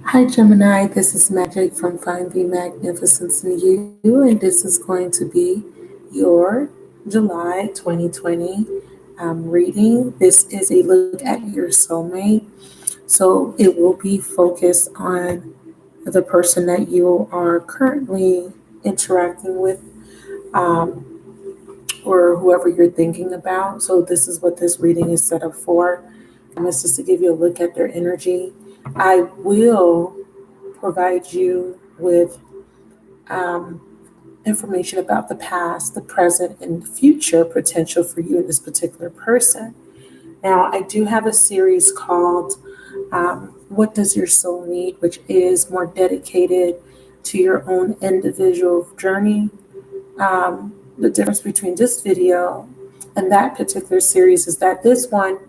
Hi Gemini, this is Magic from Find the Magnificence in You, and this is going to be your July 2020 reading. This is a look at your soulmate, so it will be focused on the person that you are currently interacting with, um, or whoever you're thinking about. So this is what this reading is set up for. It's just to give you a look at their energy. I will provide you with um, information about the past, the present, and the future potential for you and this particular person. Now, I do have a series called What Does Your Soul Need, which is more dedicated to your own individual journey. The difference between this video and that particular series is that this one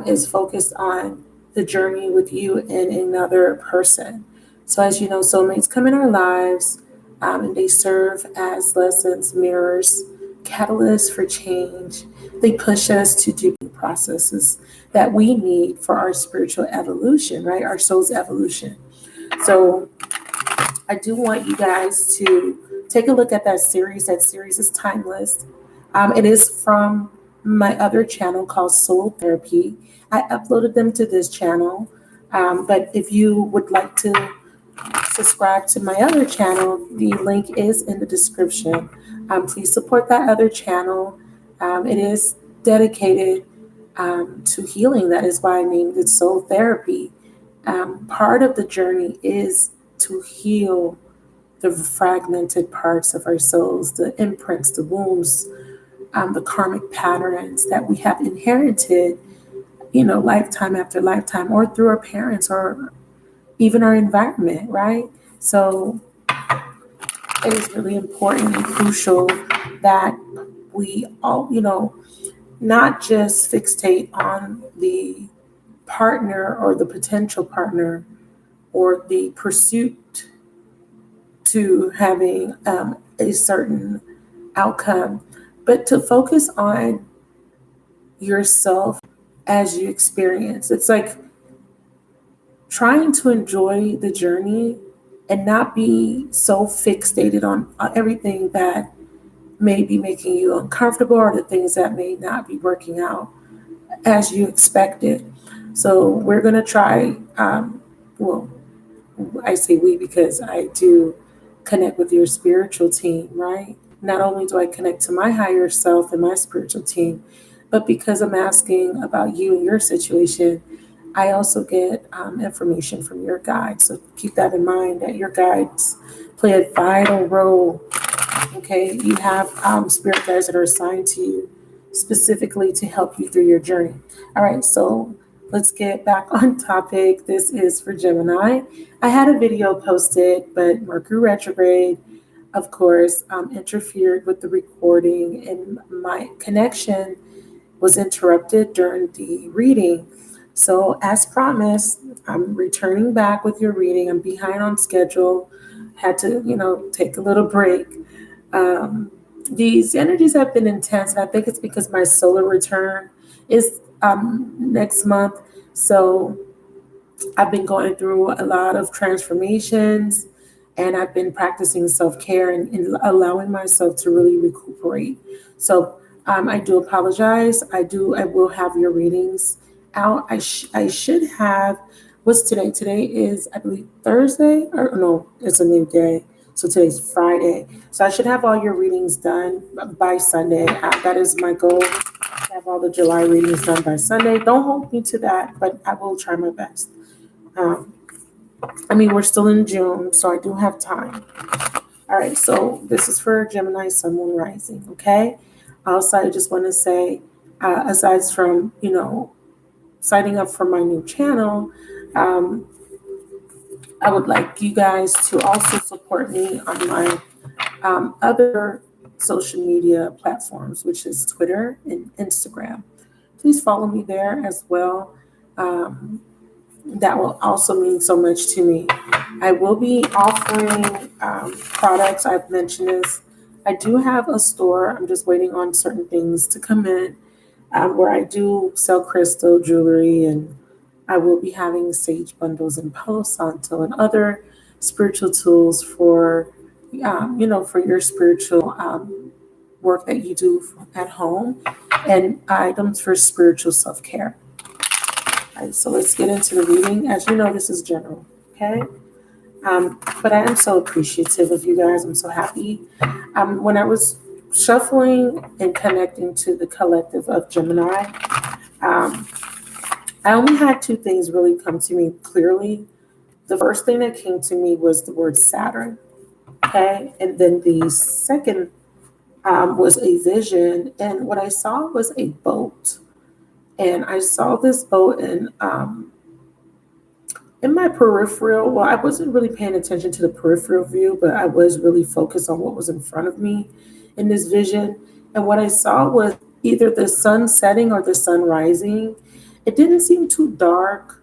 is focused on the journey with you and another person. So, as you know, soulmates come in our lives and they serve as lessons, mirrors, catalysts for change. They push us to do processes that we need for our spiritual evolution, right? Our soul's evolution. So, I do want you guys to take a look at that series. That series is timeless. It is from my other channel called Soul Therapy. I uploaded them to this channel. But if you would like to subscribe to my other channel, the link is in the description. Please support that other channel. It is dedicated to healing. That is why I named it Soul Therapy. Part of the journey is to heal the fragmented parts of our souls, the imprints, the wounds, the karmic patterns that we have inherited, lifetime after lifetime, or through our parents or even our environment, right? So it is really important and crucial that we all, not just fixate on the partner or the potential partner or the pursuit to having a certain outcome, but to focus on yourself as you experience. It's like trying to enjoy the journey and not be so fixated on everything that may be making you uncomfortable or the things that may not be working out as you expected. So we're going to try, well, I say we because I do connect with your spiritual team, right? Not only do I connect to my higher self and my spiritual team, but because I'm asking about you and your situation, I also get information from your guides. So keep that in mind that your guides play a vital role. Okay, you have spirit guides that are assigned to you specifically to help you through your journey. All right, so let's get back on topic. This is for Gemini. I had a video posted, but Mercury retrograde, of course, interfered with the recording, and my connection was interrupted during the reading. So, as promised, I'm returning back with your reading. I'm behind on schedule. Had to, take a little break. Um, these energies have been intense, and I think it's because my solar return is next month. So I've been going through a lot of transformations, and I've been practicing self care and allowing myself to really recuperate. So I do apologize. I will have your readings out. I should have. What's today? Today is, I believe, Thursday, or no, it's a new day. So today's Friday. So I should have all your readings done by Sunday. That is my goal. To have all the July readings done by Sunday. Don't hold me to that, but I will try my best. Um, we're still in June, so I do have time. All right, so this is for Gemini, Sun, Moon, Rising, okay? Also, I just want to say, aside from, signing up for my new channel, um, I would like you guys to also support me on my other social media platforms, which is Twitter and Instagram. Please follow me there as well. Um, that will also mean so much to me. I will be offering products. I've mentioned this. I do have a store. I'm just waiting on certain things to come in. where I do sell crystal jewelry, and I will be having sage bundles and Palo Santo and other spiritual tools for, for your spiritual work that you do at home, and items for spiritual self care. All right, so let's get into the reading. As you know, this is general, okay? But I am so appreciative of you guys. I'm so happy. When I was shuffling and connecting to the collective of Gemini, um, I only had two things really come to me clearly. The first thing that came to me was the word Saturn, okay? And then the second was a vision. And what I saw was a boat. And I saw this boat in my peripheral. Well, I wasn't really paying attention to the peripheral view, but I was really focused on what was in front of me in this vision. And what I saw was either the sun setting or the sun rising. It didn't seem too dark.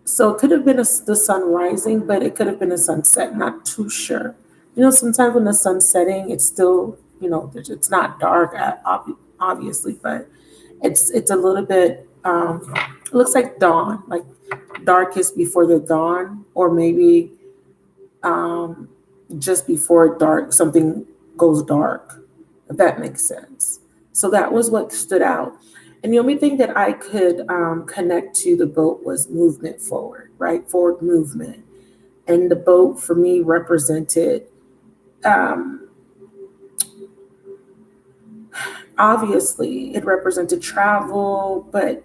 So it could have been the sun rising, but it could have been a sunset, not too sure. Sometimes when the sun's setting, it's still, it's not dark, obviously, but it's a little bit, it looks like dawn, like darkest before the dawn, or maybe um, just before dark, something goes dark, if that makes sense. So that was what stood out. And the only thing that I could connect to the boat was movement forward, right? Forward movement. And the boat for me represented, um, obviously, it represented travel, but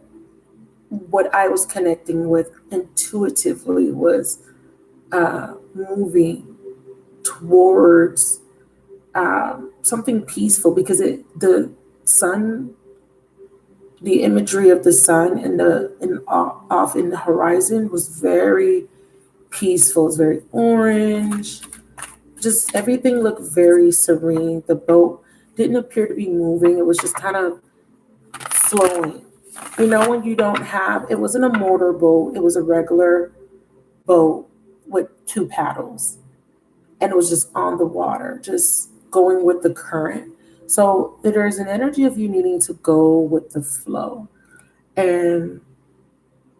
what I was connecting with intuitively was moving towards something peaceful, because the sun, the imagery of the sun off in the horizon was very peaceful. It's very orange. Just everything looked very serene. The boat didn't appear to be moving. It was just kind of flowing. When you don't have, it wasn't a motor boat. It was a regular boat with two paddles, and it was just on the water, just going with the current. So there's an energy of you needing to go with the flow and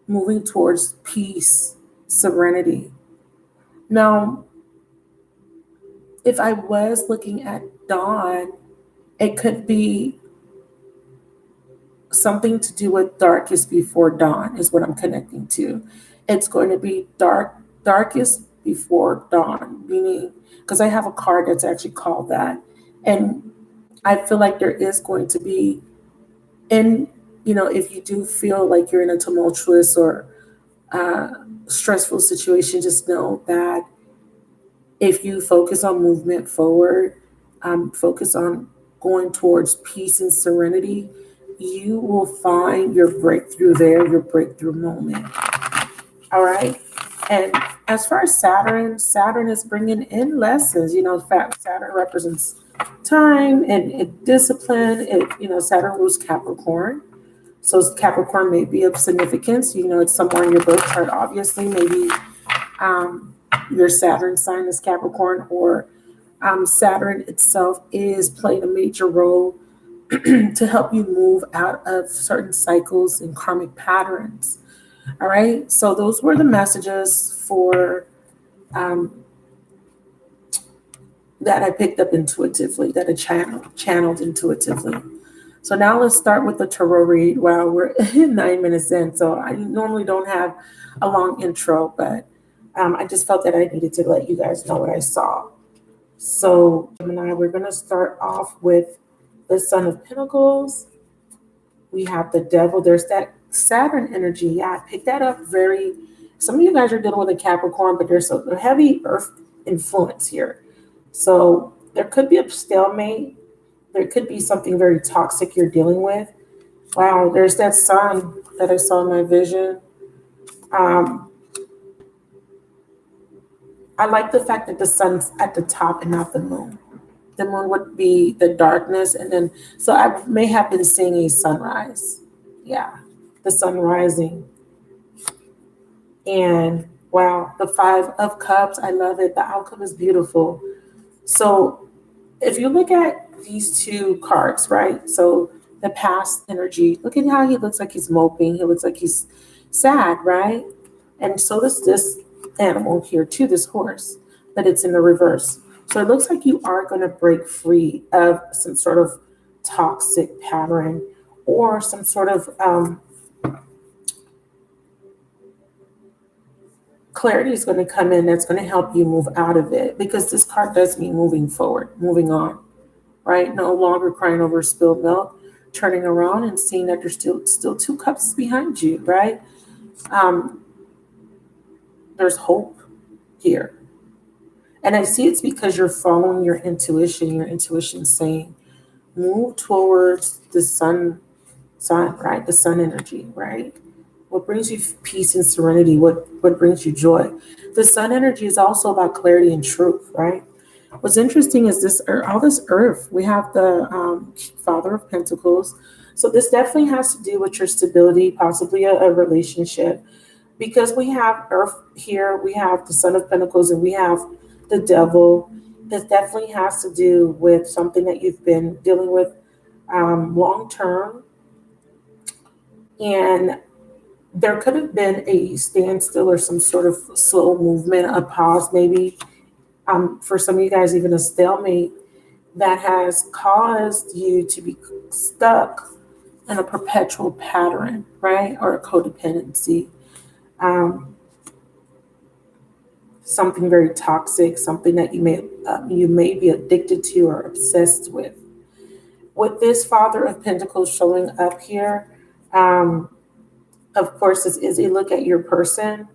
moving towards peace, serenity. Now, if I was looking at dawn, it could be something to do with darkest before dawn, is what I'm connecting to. It's going to be darkest before dawn, meaning, because I have a card that's actually called that. And I feel like there is going to be, and if you do feel like you're in a tumultuous or stressful situation, just know that if you focus on movement forward, focus on going towards peace and serenity, you will find your breakthrough there, your breakthrough moment. All right. And as far as Saturn is bringing in lessons. Saturn represents time and discipline. Saturn rules Capricorn. So Capricorn may be of significance. It's somewhere in your birth chart, obviously. Maybe your Saturn sign is Capricorn, or Saturn itself is playing a major role to help you move out of certain cycles and karmic patterns. All right. So those were the messages for that I picked up intuitively, that I channeled intuitively. So now let's start with the tarot read. Wow, we're 9 minutes in, so I normally don't have a long intro, but I just felt that I needed to let you guys know what I saw. So, Gemini, we're going to start off with the Son of Pentacles. We have the Devil. There's that Saturn energy. Yeah, I picked that up some of you guys are dealing with a Capricorn, but there's a heavy Earth influence here. So there could be a stalemate. There could be something very toxic you're dealing with. Wow, there's that sun that I saw in my vision. I like the fact that the sun's at the top and not the moon. The moon would be the darkness, and then, so I may have been seeing a sunrise. Yeah, the sun rising. And wow, the Five of Cups, I love it. The outcome is beautiful. So if you look at these two cards, right? So the past energy. Look at how he looks like he's moping. He looks like he's sad, right? And so does this animal here too, this horse, but it's in the reverse. So it looks like you are going to break free of some sort of toxic pattern or some sort of clarity is going to come in that's going to help you move out of it, because this card does mean moving forward, moving on, right? No longer crying over spilled milk, turning around and seeing that there's still two cups behind you, right? Um, there's hope here. And I see it's because you're following your intuition. Your intuition saying, move towards the sun, right? The sun energy, right? What brings you peace and serenity? What brings you joy? The sun energy is also about clarity and truth, right? What's interesting is this all this earth. We have the Father of Pentacles. So this definitely has to do with your stability, possibly a relationship. Because we have earth here, we have the Son of Pentacles, and we have the devil. This definitely has to do with something that you've been dealing with long term. And there could have been a standstill or some sort of slow movement, a pause, maybe for some of you guys, even a stalemate that has caused you to be stuck in a perpetual pattern, right? Or a codependency. Um, Something very toxic, something that you may be addicted to or obsessed with. With this Father of Pentacles showing up here, of course, this is a look at your person.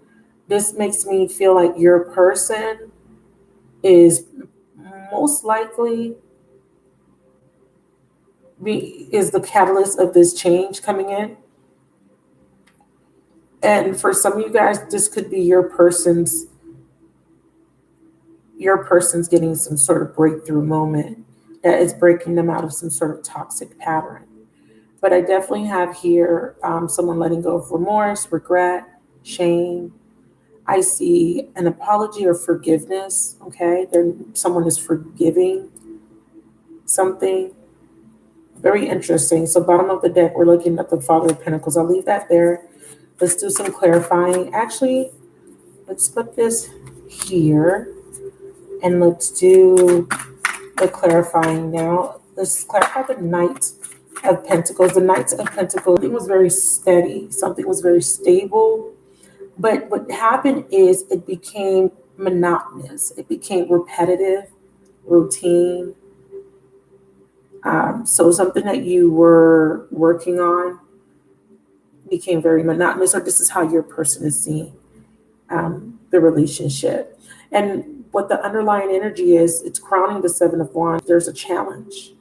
This makes me feel like your person is most likely is the catalyst of this change coming in. And for some of you guys, this could be your person's getting some sort of breakthrough moment that is breaking them out of some sort of toxic pattern. But I definitely have here someone letting go of remorse, regret, shame. I see an apology or forgiveness. Okay, someone is forgiving something. Very interesting. So bottom of the deck, we're looking at the Father of Pentacles. I'll leave that there. Let's do some clarifying. Actually, let's put this here and let's do the clarifying now. Let's clarify the Knight of Pentacles. The Knight of Pentacles, something was very steady. Something was very stable. But what happened is it became monotonous. It became repetitive, routine. So something that you were working on became very monotonous, or this is how your person is seeing the relationship. And what the underlying energy is, it's crowning the Seven of Wands. There's a challenge.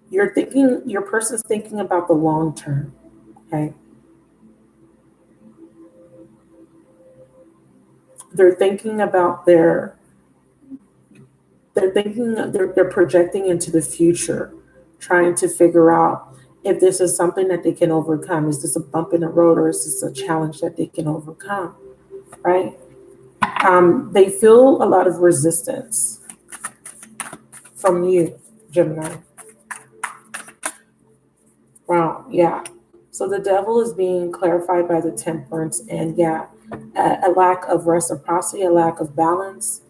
Your person's thinking about the long term, okay? They're thinking about they're projecting into the future, trying to figure out if this is something that they can overcome. Is this a bump in the road, or is this a challenge that they can overcome, right? They feel a lot of resistance from you, Gemini. Wow, yeah. So the devil is being clarified by the Temperance, and yeah, a lack of reciprocity, a lack of balance.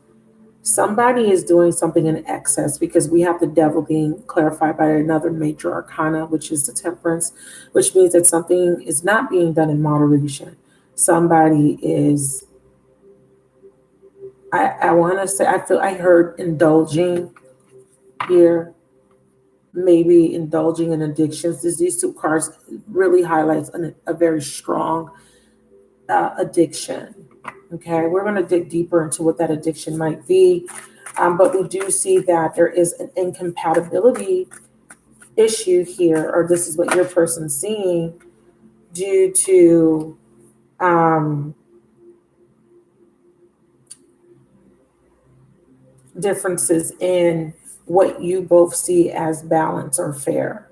Somebody is doing something in excess, because we have the devil being clarified by another major arcana, which is the Temperance, which means that something is not being done in moderation. Somebody is, I want to say, I heard indulging here, maybe indulging in addictions. These two cards really highlights a very strong addiction. Okay, we're going to dig deeper into what that addiction might be. But we do see that there is an incompatibility issue here, or this is what your person's seeing, due to differences in what you both see as balance or fair.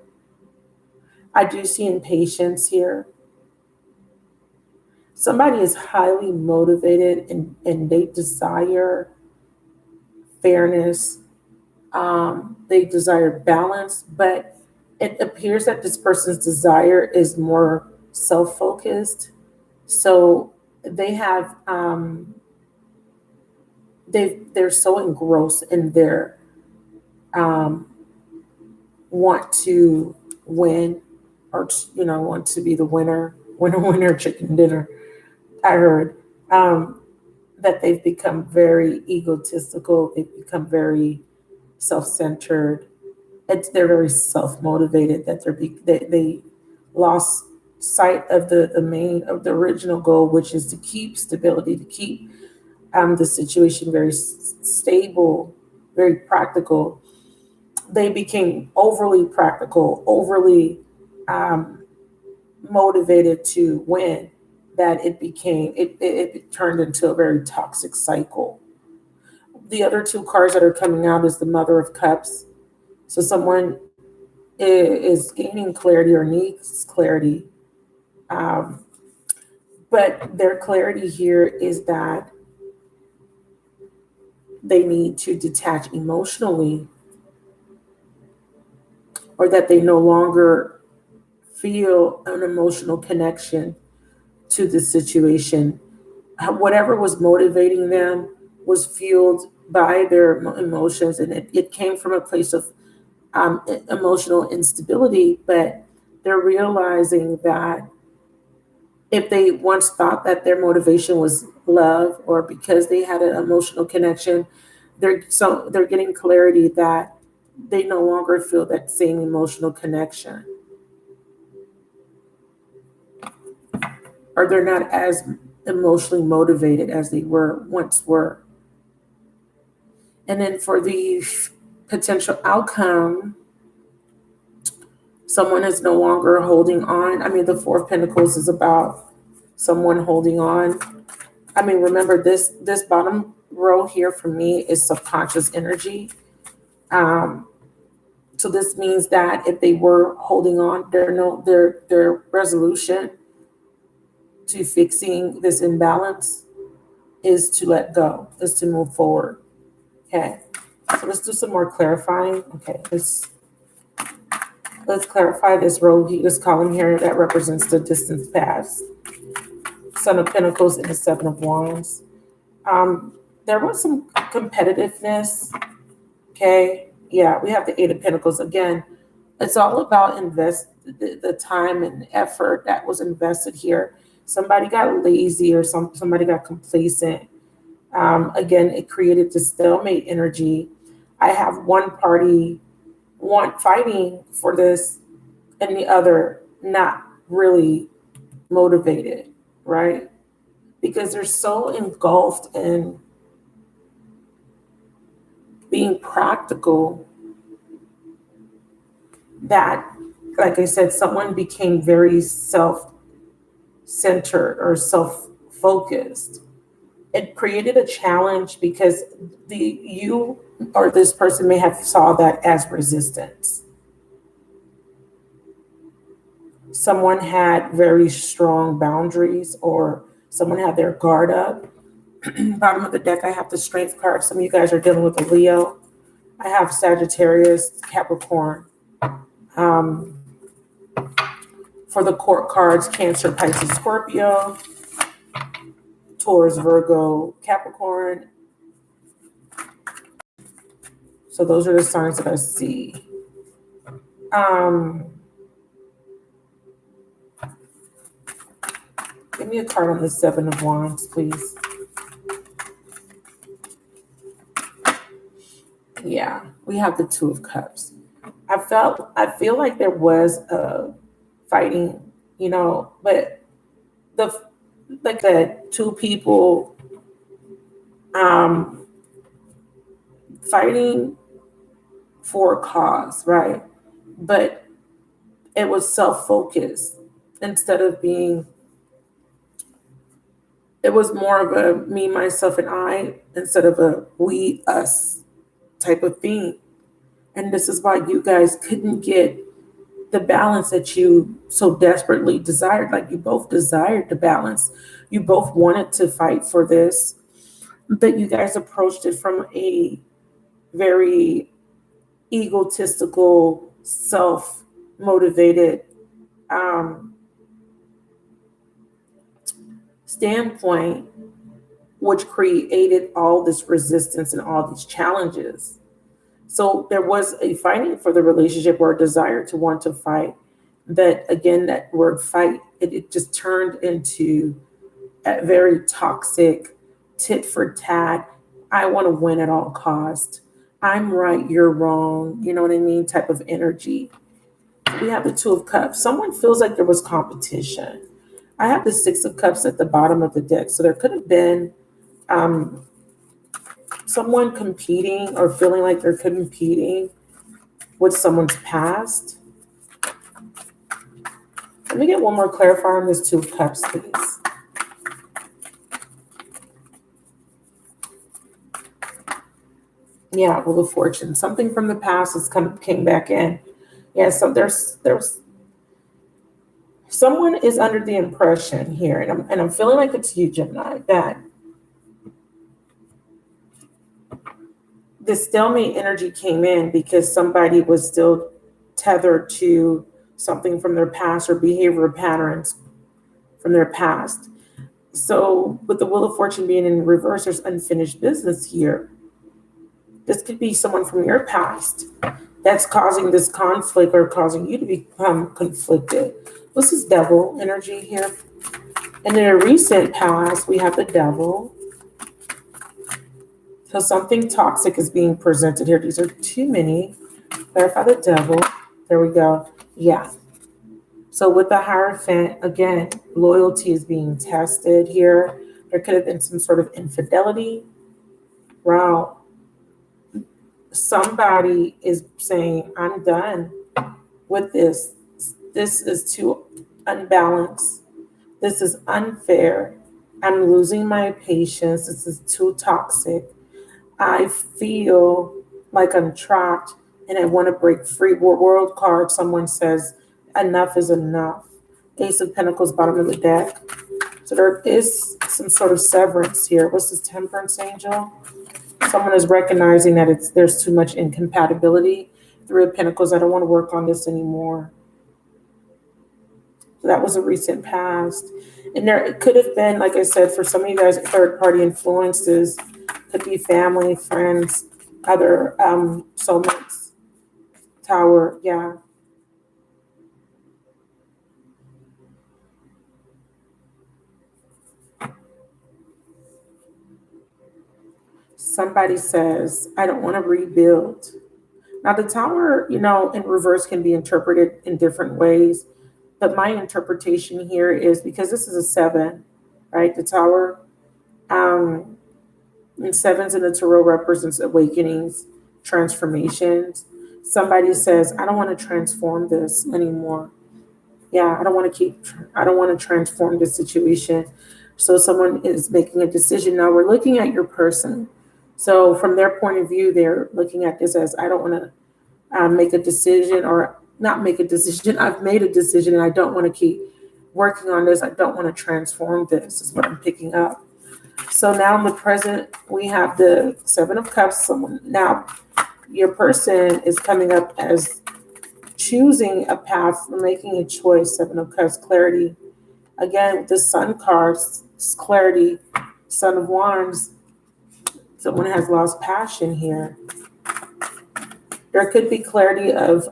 I do see impatience here. Somebody is highly motivated and they desire fairness, They desire balance, but it appears that this person's desire is more self-focused. So they have they're so engrossed in their um, want to win, or want to be the winner, chicken dinner. I heard that they've become very egotistical. They've become very self-centered. They're very self-motivated. That they lost sight of the original goal, which is to keep stability, to keep the situation very stable, very practical. They became overly practical, overly um, motivated to win, that it turned into a very toxic cycle. The other two cards that are coming out is the Mother of Cups. So someone is gaining clarity or needs clarity. Um, but their clarity here is that they need to detach emotionally, or that they no longer feel an emotional connection to the situation. Whatever was motivating them was fueled by their emotions, and it came from a place of emotional instability. But they're realizing that if they once thought that their motivation was love, or because they had an emotional connection, they're getting clarity that they no longer feel that same emotional connection, or they're not as emotionally motivated as they once were. And then for the potential outcome, someone is no longer holding on. I mean, the Four of Pentacles is about someone holding on. I mean, remember this bottom row here for me is subconscious energy. Um, so this means that if they were holding on, their resolution to fixing this imbalance is to let go, is to move forward. Okay. So let's do some more clarifying. Okay, let's clarify this row, this column here that represents the distance past. Son of Pentacles and the Seven of Wands. There was some competitiveness. Okay, yeah, we have the Eight of Pentacles again. It's all about the time and effort that was invested here. Somebody got lazy, or somebody got complacent. Again, it created this stalemate energy. I have one party fighting for this, and the other not really motivated, right? Because they're so engulfed in being practical that, like I said, someone became very self-centered or self-focused. It created a challenge because you or this person may have saw that as resistance. Someone had very strong boundaries, or someone had their guard up. Bottom of the deck, I have the Strength card. Some of you guys are dealing with a Leo. I have Sagittarius, Capricorn. Um, for the Court cards, Cancer, Pisces, Scorpio, Taurus, Virgo, Capricorn. So those are the signs that I see. Give me a card on the Seven of Wands, please. Yeah, we have the Two of Cups. I feel like there was a fighting, but the two people fighting for a cause, right? But it was self-focused instead of being. It was more of a me, myself, and I instead of a we, us type of thing. And this is why you guys couldn't get the balance that you so desperately desired. Like, you both desired the balance. You both wanted to fight for this, but you guys approached it from a very egotistical, self-motivated standpoint, which created all this resistance and all these challenges. So there was a fighting for the relationship or a desire to want to fight. That again, that word fight, it just turned into a very toxic tit for tat. I want to win at all cost. I'm right, you're wrong. You know what I mean? Type of energy. We have the Two of Cups. Someone feels like there was competition. I have the Six of Cups at the bottom of the deck. So there could have been someone competing or feeling like they're competing with someone's past. Let me get one more clarifier on this Two of Cups, please. Yeah, Wheel of Fortune. Something from the past has came back in. Yeah, so there's someone is under the impression here, and I'm feeling like it's you, Gemini, that this stalemate energy came in because somebody was still tethered to something from their past or behavioral patterns from their past. So with the Wheel of Fortune being in reverse, there's unfinished business here. This could be someone from your past that's causing this conflict or causing you to become conflicted. This is Devil energy here. And in a recent past, we have the Devil. So something toxic is being presented here. These are too many. Clarify the Devil. There we go. Yeah. So with the Hierophant, again, loyalty is being tested here. There could have been some sort of infidelity. Wow. Somebody is saying, I'm done with this. This is too unbalanced. This is unfair. I'm losing my patience. This is too toxic. I feel like I'm trapped and I want to break free. World card, someone says, enough is enough. Ace of Pentacles, bottom of the deck. So there is some sort of severance here. What's this Temperance angel? Someone is recognizing that there's too much incompatibility. Three of Pentacles, I don't want to work on this anymore. So that was a recent past. And there could have been, like I said, for some of you guys, third-party influences. Could be family, friends, other soulmates. Tower, yeah. Somebody says, I don't want to rebuild. Now, the Tower, in reverse can be interpreted in different ways. But my interpretation here is because this is a 7, right? The Tower, and 7s in the Tarot represents awakenings, transformations. Somebody says, I don't want to transform this anymore. Yeah, I don't want to transform this situation. So someone is making a decision. Now we're looking at your person. So from their point of view, they're looking at this as, I don't want to make a decision or not make a decision. I've made a decision and I don't want to keep working on this. I don't want to transform this is what I'm picking up. So now in the present, we have the Seven of Cups. Now your person is coming up as choosing a path, making a choice. Seven of Cups, clarity. Again, with the Sun cards, clarity. Son of Wands, someone has lost passion here. There could be clarity of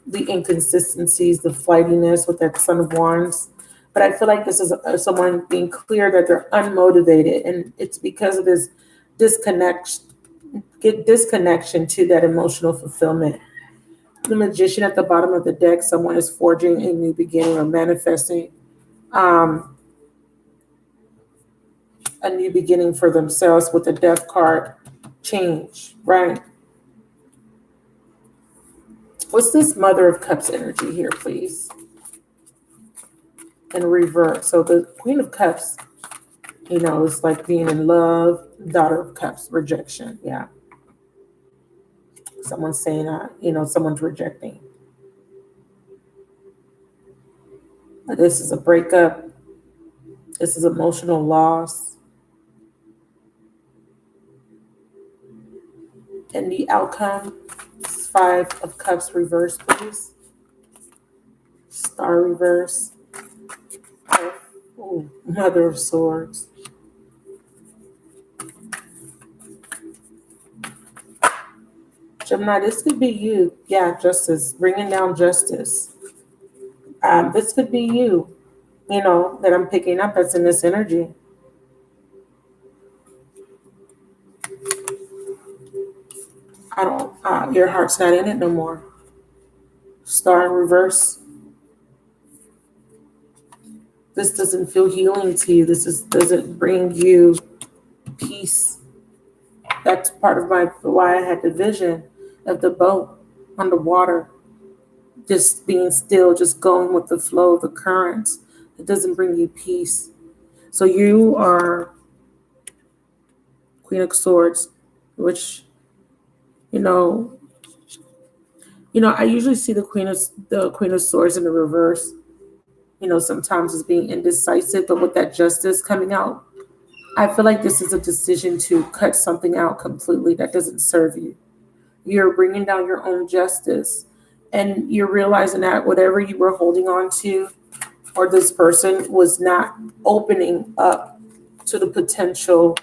the inconsistencies, the flightiness with that Son of Wands. But I feel like this is someone being clear that they're unmotivated. And it's because of this disconnection to that emotional fulfillment. The Magician at the bottom of the deck, someone is forging a new beginning or manifesting a new beginning for themselves with the Death card. Change, right? What's this Mother of Cups energy here, please? In reverse. So the Queen of Cups, is like being in love. Daughter of Cups, rejection. Yeah. Someone's saying, someone's rejecting. This is a breakup. This is emotional loss. And the outcome, Five of Cups reverse, please. Star reverse. Ooh, Mother of Swords. Gemini, this could be you. Yeah, justice. Bringing down justice. This could be you, that I'm picking up that's in this energy. Your heart's not in it no more. Star in reverse. This doesn't feel healing to you. Doesn't bring you peace. That's part of why I had the vision of the boat on the water, just being still, just going with the flow of the currents. It doesn't bring you peace. So you are Queen of Swords, which, I usually see the Queen of Swords in the reverse, sometimes as being indecisive, but with that justice coming out, I feel like this is a decision to cut something out completely that doesn't serve you. You're bringing down your own justice, and you're realizing that whatever you were holding on to, or this person was not opening up to the potential,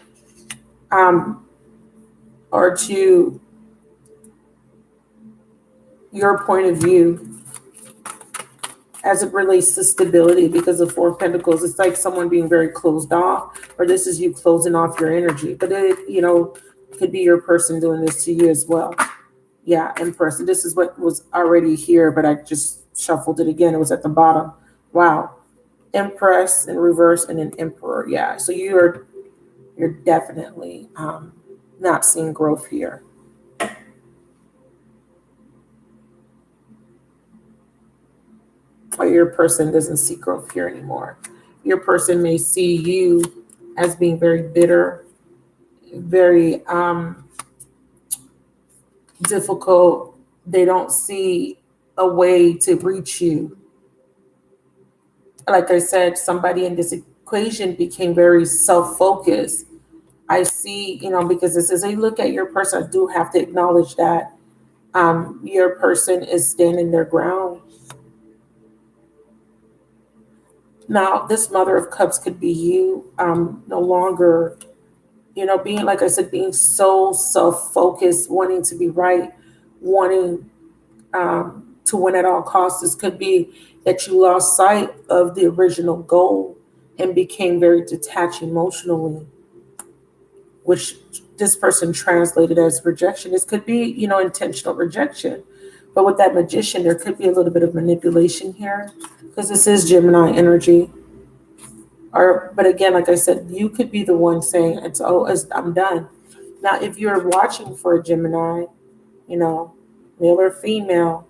or to your point of view as it relates to stability, because of Four of Pentacles, it's like someone being very closed off, or this is you closing off your energy. But it, could be your person doing this to you as well. Yeah, in person. This is what was already here, but I just shuffled it again. It was at the bottom. Wow. Empress in reverse and an Emperor. Yeah, so you're definitely not seeing growth here. Or your person doesn't see growth here anymore. Your person may see you as being very bitter, very difficult. They don't see a way to reach you. Like I said, somebody in this equation became very self-focused. I see, because this is a look at your person, I do have to acknowledge that your person is standing their ground. Now, this Mother of Cups could be you, no longer, being, like I said, being so self-focused, wanting to be right, wanting to win at all costs. This could be that you lost sight of the original goal and became very detached emotionally, which this person translated as rejection. This could be, intentional rejection. But with that Magician, there could be a little bit of manipulation here, because this is Gemini energy. But again, like I said, you could be the one saying, I'm done. Now, if you're watching for a Gemini, male or female,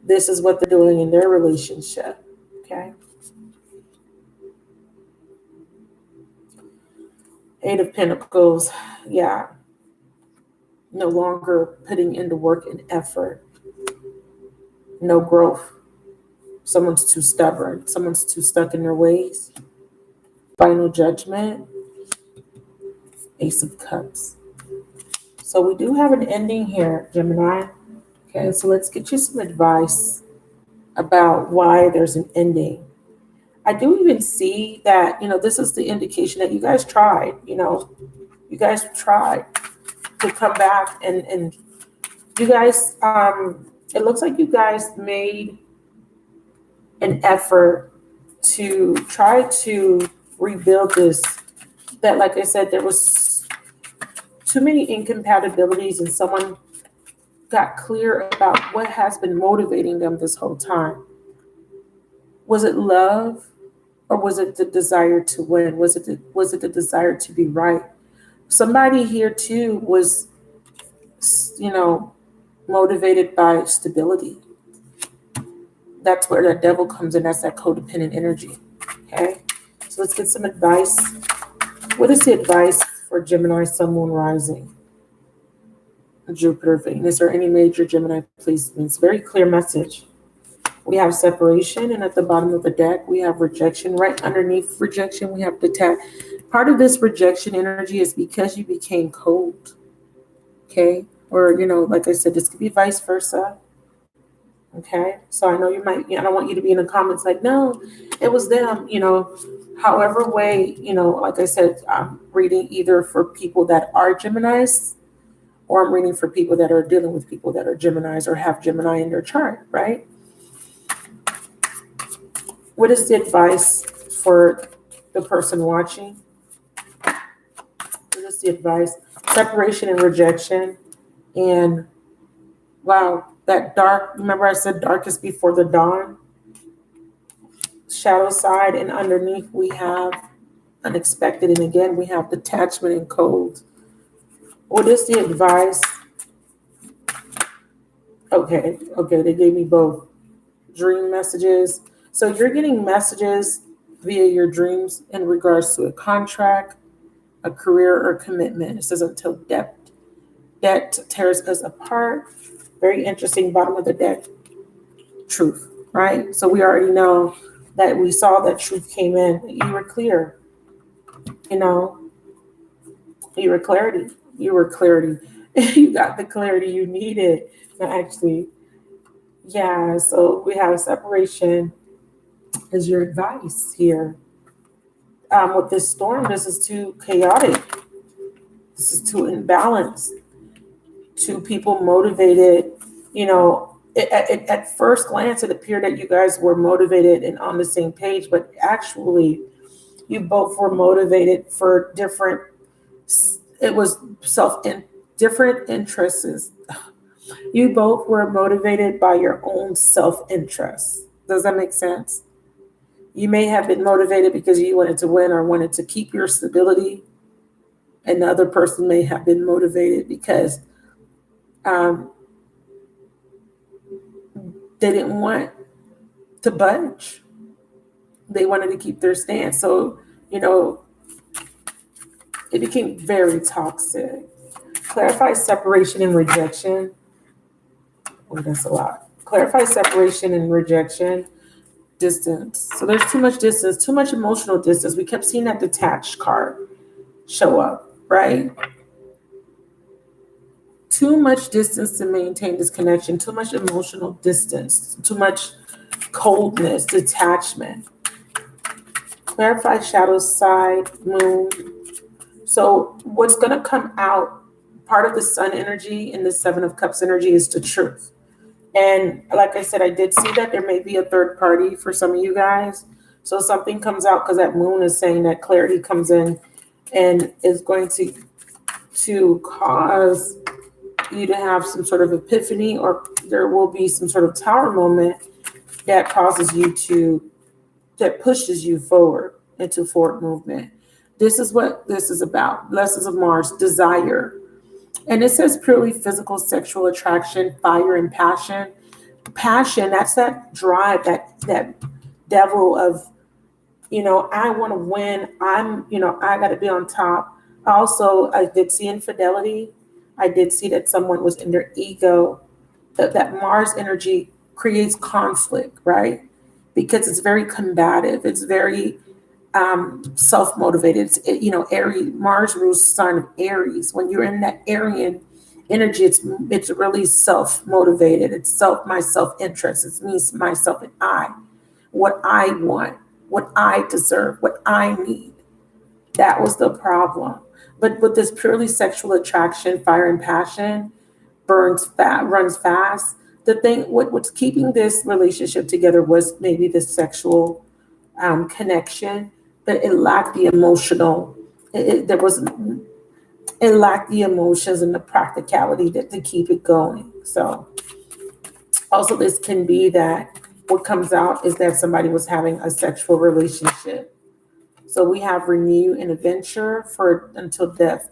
this is what they're doing in their relationship, okay? Eight of Pentacles, yeah. No longer putting in the work and effort. No growth. Someone's too stubborn. Someone's too stuck in their ways. Final Judgment. Ace of Cups. So we do have an ending here, Gemini. Okay, so let's get you some advice about why there's an ending. I do even see that, this is the indication that you guys tried, you guys tried to come back, and you guys, it looks like you guys made an effort to try to rebuild this, that, like I said, there was too many incompatibilities, and someone got clear about what has been motivating them this whole time. Was it love, or was it the desire to win? Was it the desire to be right? Somebody here too was, motivated by stability. That's where that devil comes in. That's that codependent energy. Okay, so let's get some advice. What is the advice for Gemini, Sun, Moon, Rising, Jupiter, Venus, or any major Gemini placements? Very clear message. We have separation, and at the bottom of the deck, we have rejection. Right underneath rejection, we have detach. Part of this rejection energy is because you became cold. Okay, Or, like I said, this could be vice versa. Okay. So I know you might, I don't want you to be in the comments like, no, it was them, however way, like I said, I'm reading either for people that are Geminis, or I'm reading for people that are dealing with people that are Geminis or have Gemini in their chart, right? What is the advice for the person watching? What is the advice? Separation and rejection. And wow, that dark, remember I said darkest before the dawn? Shadow side, and underneath we have unexpected. And again, we have detachment and cold. What is the advice? Okay, they gave me both. Dream messages. So you're getting messages via your dreams in regards to a contract, a career, or commitment. It says until debt tears us apart. Very interesting. Bottom of the deck, truth, right? So we already know that we saw that truth came in. You were clear, you know, you were clarity. You were clarity. You got the clarity you needed. Actually, yeah. So we have separation is your advice here. With this storm, this is too chaotic. This is too imbalanced. Two people motivated, at first glance, it appeared that you guys were motivated and on the same page, but actually, you both were motivated for different. It was different interests. You both were motivated by your own self-interest. Does that make sense? You may have been motivated because you wanted to win or wanted to keep your stability, and the other person may have been motivated because they didn't want to budge. They wanted to keep their stance. So, it became very toxic. Clarify separation and rejection. Oh, that's a lot. Clarify separation and rejection. Distance. So there's too much distance, too much emotional distance. We kept seeing that detached card show up, right? Too much distance to maintain this connection, too much emotional distance, too much coldness, detachment. Clarify shadow side, moon. So what's going to come out, part of the sun energy and the 7 of Cups energy is the truth. And like I said, I did see that there may be a third party for some of you guys. So something comes out because that moon is saying that clarity comes in and is going to cause you to have some sort of epiphany, or there will be some sort of tower moment that causes that pushes you forward into forward movement. This is what this is about. Lessons of Mars, desire. And it says purely physical, sexual attraction, fire, and passion. Passion, that's that drive, that devil of, I want to win. I got to be on top. Also, I did see infidelity. I did see that someone was in their ego. That Mars energy creates conflict, right? Because it's very combative. It's very self-motivated. Aries, Mars rules sign of Aries. When you're in that Aryan energy, it's really self-motivated. It's my self-interest. It's me, myself, and I. What I want, what I deserve, what I need. That was the problem. But with this purely sexual attraction, fire and passion, runs fast. The thing, what's keeping this relationship together was maybe the sexual connection, but it lacked the emotional. It lacked the emotions and the practicality to keep it going. So also this can be that what comes out is that somebody was having a sexual relationship. So we have renew and adventure for until death.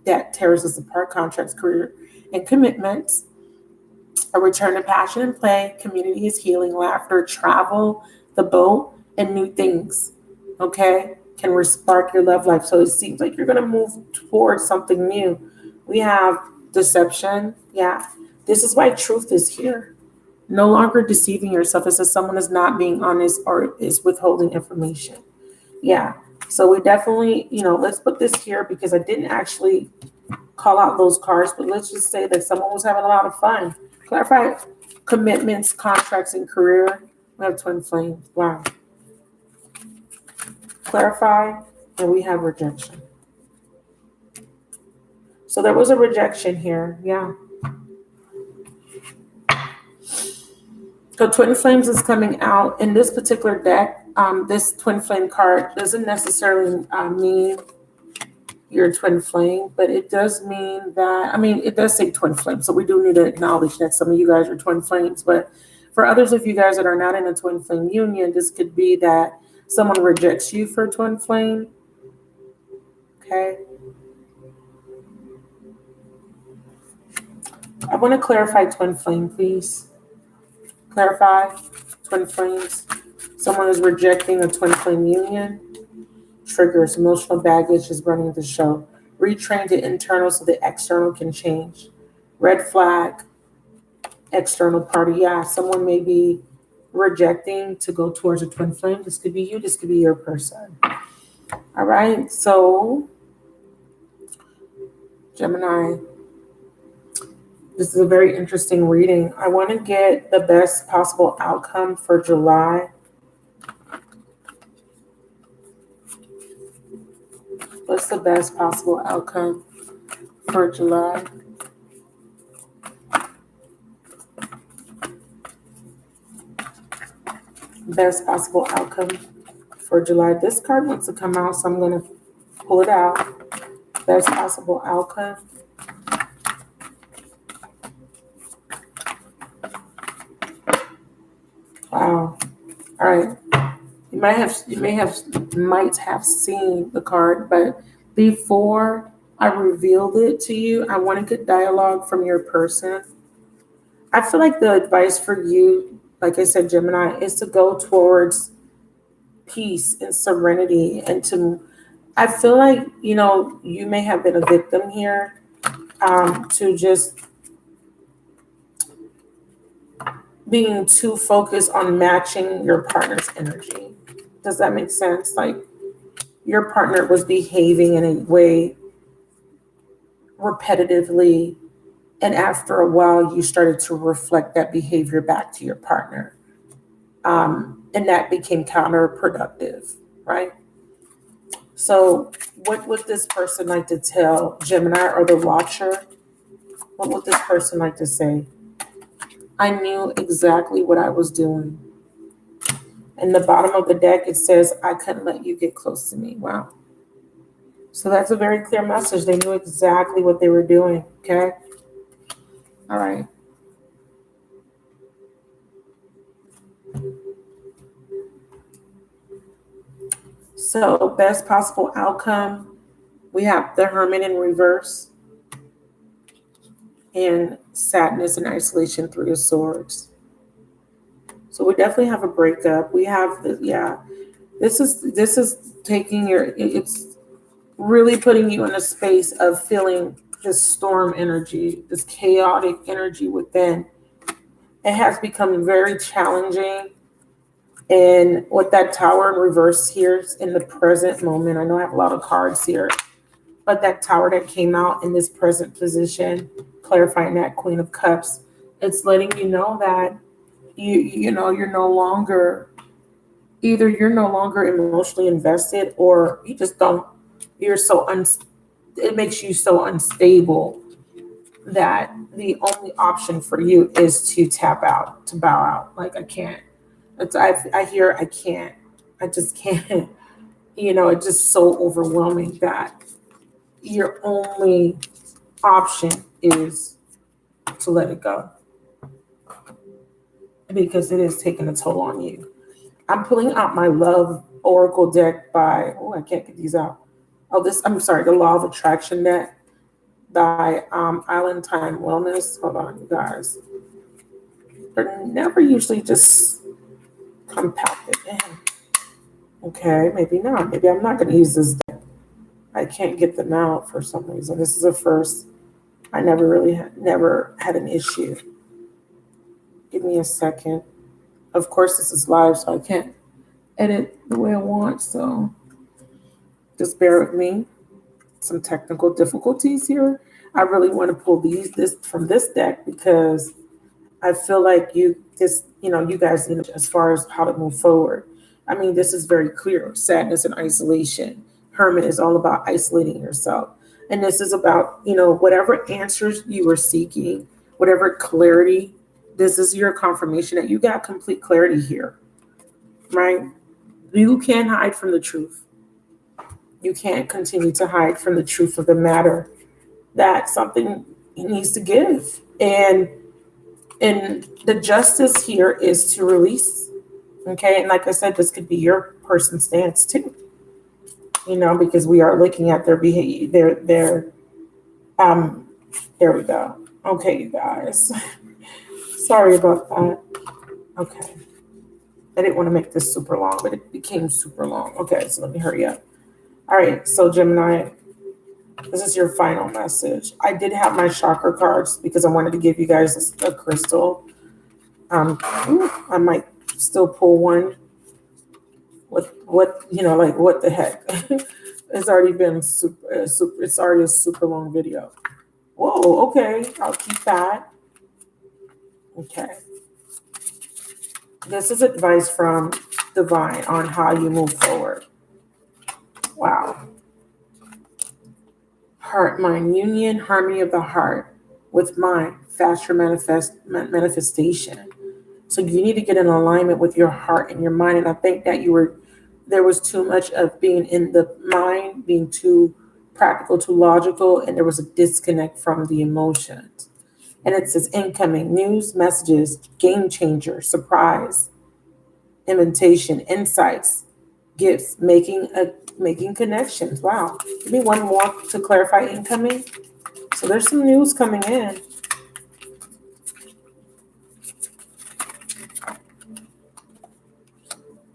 That tears us apart, contracts, career, and commitments. A return to passion and play, community is healing, laughter, travel, the boat, and new things. Okay? Can spark your love life. So it seems like you're going to move towards something new. We have deception. Yeah. This is why truth is here. No longer deceiving yourself. It says someone is not being honest or is withholding information. Yeah. So we definitely, let's put this here because I didn't actually call out those cards, but let's just say that someone was having a lot of fun. Clarify commitments, contracts, and career. We have twin flames. Wow. Clarify, and we have rejection. So there was a rejection here. Yeah. So twin flames is coming out in this particular deck. This twin flame card doesn't necessarily mean you're a twin flame, but it does mean that, I mean, it does say twin flame. So we do need to acknowledge that some of you guys are twin flames. But for others of you guys that are not in a twin flame union, this could be that someone rejects you for a twin flame. Okay. I want to clarify twin flame, please. Clarify twin flames. Someone is rejecting a twin flame union. Triggers, emotional baggage is running the show. Retrain the internal so the external can change. Red flag, external party. Yeah, someone may be rejecting to go towards a twin flame. This could be you. This could be your person. All right. So, Gemini, this is a very interesting reading. I want to get the best possible outcome for July. What's the best possible outcome for July? Best possible outcome for July. This card wants to come out, so I'm going to pull it out. Best possible outcome. Wow. All right. You might have seen the card, but before I revealed it to you, I want to get dialogue from your person. I feel like the advice for you, like I said, Gemini, is to go towards peace and serenity, and I feel like, you may have been a victim here, to just being too focused on matching your partner's energy. Does that make sense? Like, your partner was behaving in a way repetitively, and after a while you started to reflect that behavior back to your partner, and that became counterproductive, right? So what would this person like to tell Gemini or the watcher? What would this person like to say? I knew exactly what I was doing. In the bottom of the deck, it says, I couldn't let you get close to me. Wow. So that's a very clear message. They knew exactly what they were doing. Okay. All right. So best possible outcome. We have the Hermit in reverse, and sadness and isolation, Three of Swords. So we definitely have a breakup. We have this is taking it's really putting you in a space of feeling this storm energy, this chaotic energy within. It has become very challenging. And with that Tower in reverse here in the present moment, I know I have a lot of cards here, but that Tower that came out in this present position, clarifying that Queen of Cups, it's letting you know that you're no longer, either you're no longer emotionally invested, or you just don't, it makes you so unstable that the only option for you is to tap out, to bow out. Like, I can't. I hear I can't. I just can't. It's just so overwhelming that your only option is to let it go, because it is taking a toll on you. I'm pulling out my love oracle deck I can't get these out. The Law of Attraction deck by Island Time Wellness. Hold on, you guys. They're never usually just compacted in. Okay, maybe not. Maybe I'm not going to use this deck. I can't get them out for some reason. This is a first. I never had an issue. Give me a second. Of course, this is live, so I can't edit the way I want. So just bear with me. Some technical difficulties here. I really want to pull this from this deck because I feel like you guys, as far as how to move forward. I mean, this is very clear. Sadness and isolation. Hermit is all about isolating yourself. And this is about, whatever answers you were seeking, whatever clarity, this is your confirmation that you got complete clarity here, right? You can't hide from the truth. You can't continue to hide from the truth of the matter that something needs to give. And the justice here is to release. Okay. And like I said, this could be your person's stance too, because we are looking at their behavior, there we go. Okay, you guys. Sorry about that. Okay. I didn't want to make this super long, but it became super long. Okay, so let me hurry up. All right, so Gemini, this is your final message. I did have my chakra cards because I wanted to give you guys a crystal. I might still pull one. What the heck? It's already been it's already a super long video. Whoa, okay, I'll keep that. Okay. This is advice from Divine on how you move forward. Wow. Heart, mind union, harmony of the heart with mind, faster manifestation. So you need to get in alignment with your heart and your mind. And I think that there was too much of being in the mind, being too practical, too logical, and there was a disconnect from the emotions. And it says incoming news, messages, game changer, surprise, invitation, insights, gifts, making connections. Wow. Give me one more to clarify incoming. So there's some news coming in.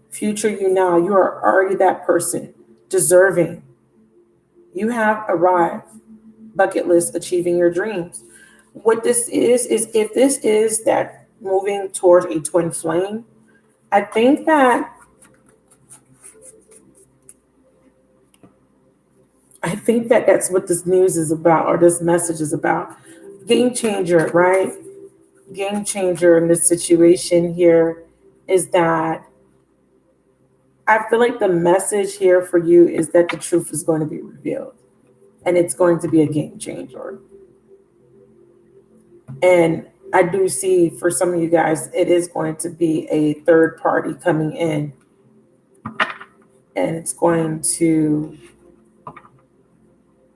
Future you now. You are already that person, deserving. You have arrived. Bucket list, achieving your dreams. What this is if this is that moving towards a twin flame, I think that that's what this news is about, or this message is about. Game changer, right? Game changer in this situation here is that I feel like the message here for you is that the truth is going to be revealed, and it's going to be a game changer. And I do see for some of you guys, it is going to be a third party coming in, and it's going to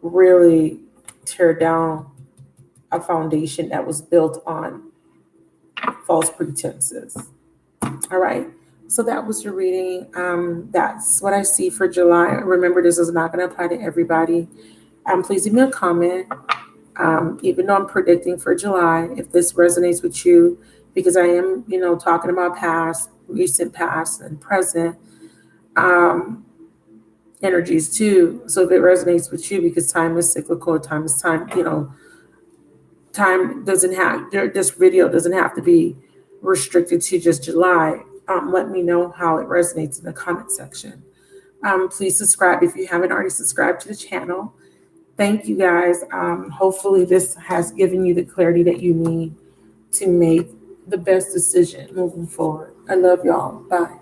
really tear down a foundation that was built on false pretenses. All right. So that was your reading. That's what I see for July. Remember, this is not going to apply to everybody. Please leave me a comment. Even though I'm predicting for July, if this resonates with you, because I am, talking about past, recent past, and present energies too. So if it resonates with you, because time is cyclical, time is time, time doesn't have, this video doesn't have to be restricted to just July. Let me know how it resonates in the comment section. Please subscribe if you haven't already subscribed to the channel. Thank you guys. Hopefully this has given you the clarity that you need to make the best decision moving forward. I love y'all. Bye.